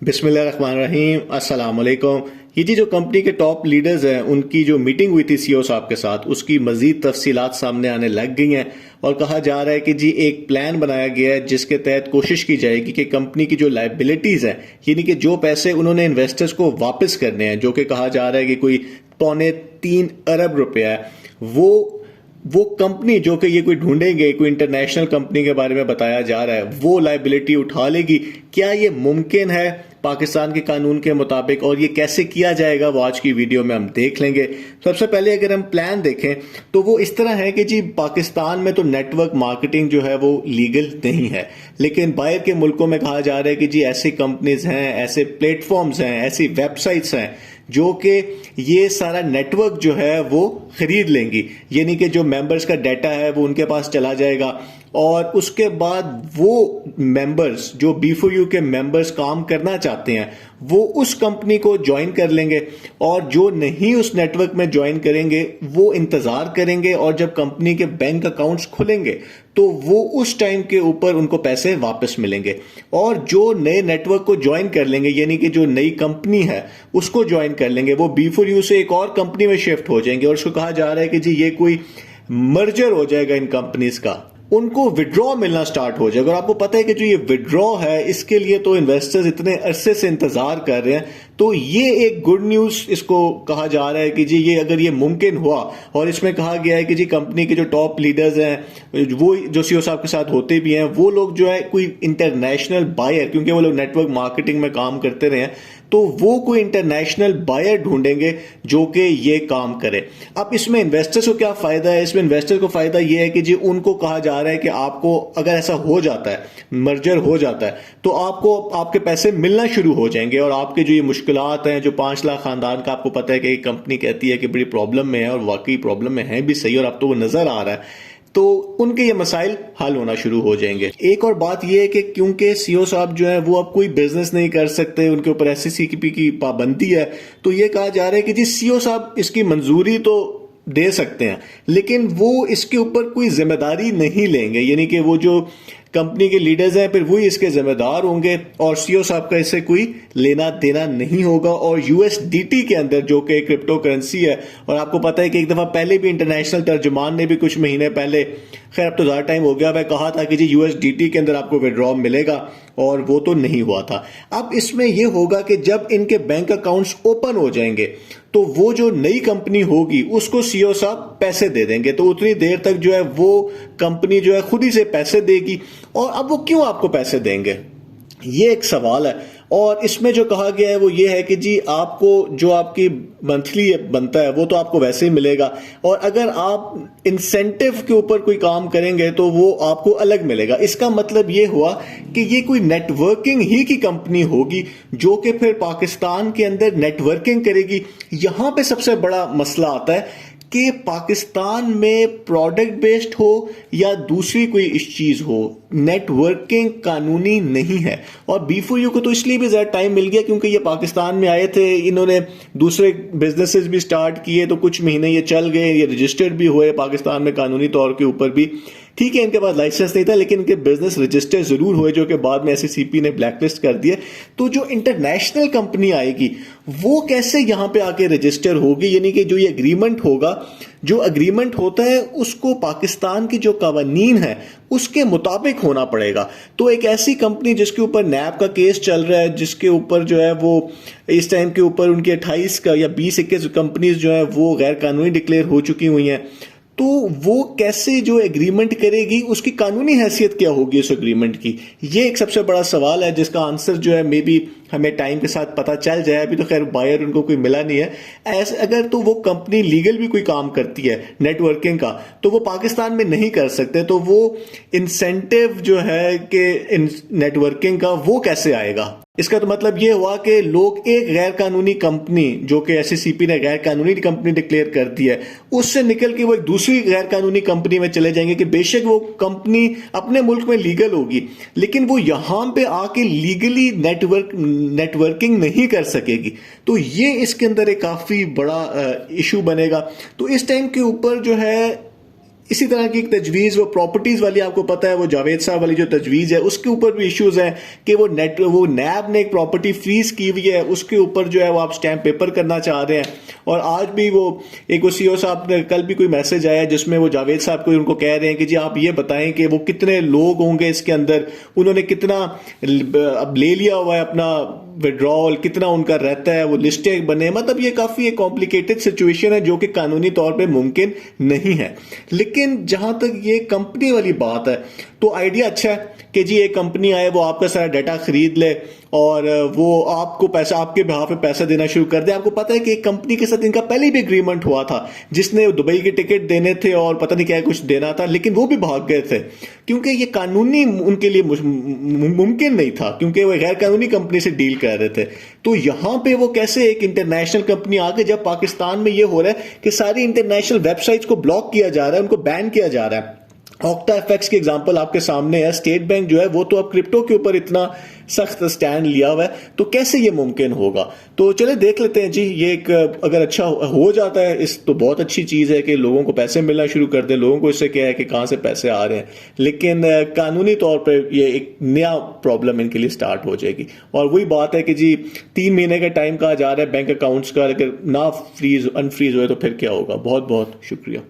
बिस्मिल्लाहिर्रहमानिर्रहीम, अस्सलाम वालेकुम। ये जी जो कंपनी के टॉप लीडर्स हैं उनकी जो मीटिंग हुई थी सीईओ साहब के साथ, उसकी मजीद तफसीलात सामने आने लग गई हैं और कहा जा रहा है कि जी एक प्लान बनाया गया है जिसके तहत कोशिश की जाएगी कि कंपनी की जो लाइबिलिटीज हैं, यानी कि जो पैसे उन्होंने इन्वेस्टर्स को वापस करने हैं, जो कि कहा जा रहा है कि कोई 2.25 अरब रुपया है, वो कंपनी जो कि ये कोई ढूंढेंगे, कोई इंटरनेशनल कंपनी के बारे में बताया जा रहा है, वो लाइबिलिटी उठा लेगी। क्या ये मुमकिन है पाकिस्तान के कानून के मुताबिक, और ये कैसे किया जाएगा वो आज की वीडियो में हम देख लेंगे। सबसे पहले अगर हम प्लान देखें तो वो इस तरह है कि जी पाकिस्तान में तो नेटवर्क मार्केटिंग जो है वो लीगल नहीं है, लेकिन बाहर के मुल्कों में कहा जा रहा है कि जी ऐसी कंपनीज हैं, ऐसे प्लेटफॉर्म्स हैं, ऐसी वेबसाइट्स हैं जो कि ये सारा नेटवर्क जो है वो खरीद लेंगी, यानी कि जो मेंबर्स का डाटा है वो उनके पास चला जाएगा और उसके बाद वो मेंबर्स जो B4U के मेंबर्स काम करना चाहते हैं वो उस कंपनी को ज्वाइन कर लेंगे, और जो नहीं उस नेटवर्क में ज्वाइन करेंगे वो इंतजार करेंगे, और जब कंपनी के बैंक अकाउंट्स खुलेंगे तो वो उस टाइम के ऊपर उनको पैसे वापस मिलेंगे। और जो नए नेटवर्क को ज्वाइन कर लेंगे, यानी कि जो नई कंपनी है उसको ज्वाइन कर लेंगे, वो B4U से एक और कंपनी में शिफ्ट हो जाएंगे, और उसको कहा जा रहा है कि जी ये कोई मर्जर हो जाएगा इन कंपनीज का, उनको विड्रॉ मिलना स्टार्ट हो जाएगा। और आपको पता है कि जो ये विड्रॉ है इसके लिए तो इन्वेस्टर्स इतने अरसे से इंतजार कर रहे हैं, तो ये एक गुड न्यूज इसको कहा जा रहा है कि जी ये अगर ये मुमकिन हुआ, और इसमें कहा गया है कि जी कंपनी के जो टॉप लीडर्स हैं वो जो सीईओ साहब के साथ होते भी हैं, वो लोग जो है कोई इंटरनेशनल बायर, क्योंकि वो लोग नेटवर्क मार्केटिंग में काम करते रहे हैं, तो वो कोई इंटरनेशनल बायर ढूंढेंगे जो कि ये काम करे। अब इसमें इन्वेस्टर्स को क्या फायदा है? इसमें इन्वेस्टर को फायदा ये है कि जी उनको कहा जा रहा है कि आपको अगर ऐसा हो जाता है, मर्जर हो जाता है, तो आपको आपके पैसे मिलना शुरू हो जाएंगे, और आपके जो ये मुश्किलात हैं, जो 5 लाख खानदान का आपको पता है कि कंपनी कहती है कि बड़ी प्रॉब्लम में है, और वाकई प्रॉब्लम में है भी सही, और अब तो वो नजर आ रहा है, तो उनके ये मसाइल हल होना शुरू हो जाएंगे। एक और बात यह है कि क्योंकि सीईओ साहब जो है वो अब कोई बिजनेस नहीं कर सकते, उनके ऊपर SEC की पाबंदी है, तो ये कहा जा रहा है कि जी सीईओ साहब इसकी मंजूरी तो दे सकते हैं, लेकिन वो इसके ऊपर कोई जिम्मेदारी नहीं लेंगे, यानी कि वो जो कंपनी के लीडर्स हैं फिर वही इसके जिम्मेदार होंगे, और सीईओ साहब का इससे कोई लेना देना नहीं होगा। और USDT के अंदर जो कि क्रिप्टो करेंसी है, और आपको पता है कि एक दफा पहले भी इंटरनेशनल तर्जुमान ने भी कुछ महीने पहले, खैर अब तो ज़्यादा टाइम हो गया, वह कहा था कि जी USDT के अंदर आपको विड्रॉ मिलेगा, और वो तो नहीं हुआ था। अब इसमें यह होगा कि जब इनके बैंक अकाउंट्स ओपन हो जाएंगे तो वो जो नई कंपनी होगी उसको सीईओ साहब पैसे दे देंगे, तो उतनी देर तक जो है वो कंपनी जो है खुद ही से पैसे देगी। और अब वो क्यों आपको पैसे देंगे, ये एक सवाल है। और इसमें जो कहा गया है वो ये है कि जी आपको जो आपकी मंथली बनता है वो तो आपको वैसे ही मिलेगा, और अगर आप इंसेंटिव के ऊपर कोई काम करेंगे तो वो आपको अलग मिलेगा। इसका मतलब ये हुआ कि ये कोई नेटवर्किंग ही की कंपनी होगी जो कि फिर पाकिस्तान के अंदर नेटवर्किंग करेगी। यहां पे सबसे बड़ा मसला आता है कि पाकिस्तान में प्रोडक्ट बेस्ड हो या दूसरी कोई इस चीज हो, नेटवर्किंग कानूनी नहीं है। और B4U को तो इसलिए भी ज्यादा टाइम मिल गया क्योंकि ये पाकिस्तान में आए थे, इन्होंने दूसरे बिजनेसेस भी स्टार्ट किए, तो कुछ महीने ये चल गए, ये रजिस्टर्ड भी हुए पाकिस्तान में कानूनी तौर के ऊपर भी। ठीक है, इनके पास लाइसेंस नहीं था, लेकिन इनके बिजनेस रजिस्टर जरूर हुए, जो कि बाद में SEC ने ब्लैकलिस्ट कर दिए। तो जो इंटरनेशनल कंपनी आएगी वो कैसे यहां पे आके रजिस्टर होगी, यानी कि जो ये एग्रीमेंट होगा, जो एग्रीमेंट होता है उसको पाकिस्तान की जो कानून है उसके मुताबिक होना पड़ेगा। तो एक ऐसी कंपनी जिसके ऊपर नैब का केस चल रहा है, जिसके ऊपर जो है वो इस टाइम के ऊपर उनकी 28 का या 20-21 कंपनीज जो है वो गैर कानूनी डिक्लेयर हो चुकी हुई हैं, तो वो कैसे जो एग्रीमेंट करेगी, उसकी कानूनी हैसियत क्या होगी उस एग्रीमेंट की, ये एक सबसे बड़ा सवाल है जिसका आंसर जो है मे बी हमें टाइम के साथ पता चल जाए। अभी तो खैर बायर उनको कोई मिला नहीं है। ऐसे अगर तो वो कंपनी लीगल भी कोई काम करती है नेटवर्किंग का, तो वो पाकिस्तान में नहीं कर सकते, तो वो इंसेंटिव जो है कि नेटवर्किंग का वो कैसे आएगा। इसका तो मतलब ये हुआ कि लोग एक गैर कानूनी कंपनी जो कि SEC ने गैर कानूनी कंपनी डिक्लेयर कर दी है, उससे निकल के वो एक दूसरी गैर कानूनी कंपनी में चले जाएंगे कि बेशक वो कंपनी अपने मुल्क में लीगल होगी, लेकिन वो यहां पे आके लीगली नेटवर्किंग नहीं कर सकेगी। तो ये इसके अंदर एक काफी बड़ा इशू बनेगा। तो इस टाइम के ऊपर जो है इसी तरह की एक तजवीज़ वो प्रॉपर्टीज़ वाली, आपको पता है वो जावेद साहब वाली जो तजवीज़ है उसके ऊपर भी इश्यूज़ हैं कि वो नैब ने एक प्रॉपर्टी फ्रीज की हुई है, उसके ऊपर जो है वो आप स्टैम्प पेपर करना चाह रहे हैं। और आज भी वो एक वो सीईओ साहब ने कल भी कोई मैसेज आया जिसमें वो जावेद साहब को उनको कह रहे हैं कि जी आप ये बताएं कि वो कितने लोग होंगे इसके अंदर, उन्होंने कितना अब ले लिया हुआ है अपना विड्रॉल, कितना उनका रहता है, वो लिस्टें बने। मतलब ये काफ़ी एक कॉम्प्लिकेटेड सिचुएशन है जो कि कानूनी तौर पे मुमकिन नहीं है। लेकिन जहां तक ये कंपनी वाली बात है तो आइडिया अच्छा है कि जी एक कंपनी आए, वो आपका सारा डाटा खरीद ले और वो आपको पैसा, आपके बिहाफ पे पैसा देना शुरू कर दे। आपको पता है कि एक कंपनी के साथ इनका पहले भी एग्रीमेंट हुआ था जिसने दुबई के टिकट देने थे और पता नहीं क्या कुछ देना था, लेकिन वो भी भाग गए थे क्योंकि ये कानूनी उनके लिए मुमकिन नहीं था, क्योंकि वो गैर कानूनी कंपनी से डील कर रहे थे। तो यहां पे वो कैसे एक इंटरनेशनल कंपनी आगे, जब पाकिस्तान में ये हो रहा है कि सारी इंटरनेशनल वेबसाइट्स को ब्लॉक किया जा रहा है, उनको बैन किया जा रहा है। ऑक्टा एफएक्स की एग्जांपल आपके सामने है। स्टेट बैंक जो है वो तो अब क्रिप्टो के ऊपर इतना सख्त स्टैंड लिया हुआ है, तो कैसे ये मुमकिन होगा? तो चले देख लेते हैं जी। ये एक अगर अच्छा हो जाता है इस तो बहुत अच्छी चीज़ है कि लोगों को पैसे मिलना शुरू कर दें। लोगों को इससे क्या है कि कहाँ से पैसे आ रहे हैं, लेकिन कानूनी तौर पर ये एक नया प्रॉब्लम इनके लिए स्टार्ट हो जाएगी। और वही बात है कि जी 3 महीने का टाइम कहा जा रहा है बैंक अकाउंट्स का, अगर ना फ्रीज अनफ्रीज हुए तो फिर क्या होगा? बहुत बहुत शुक्रिया।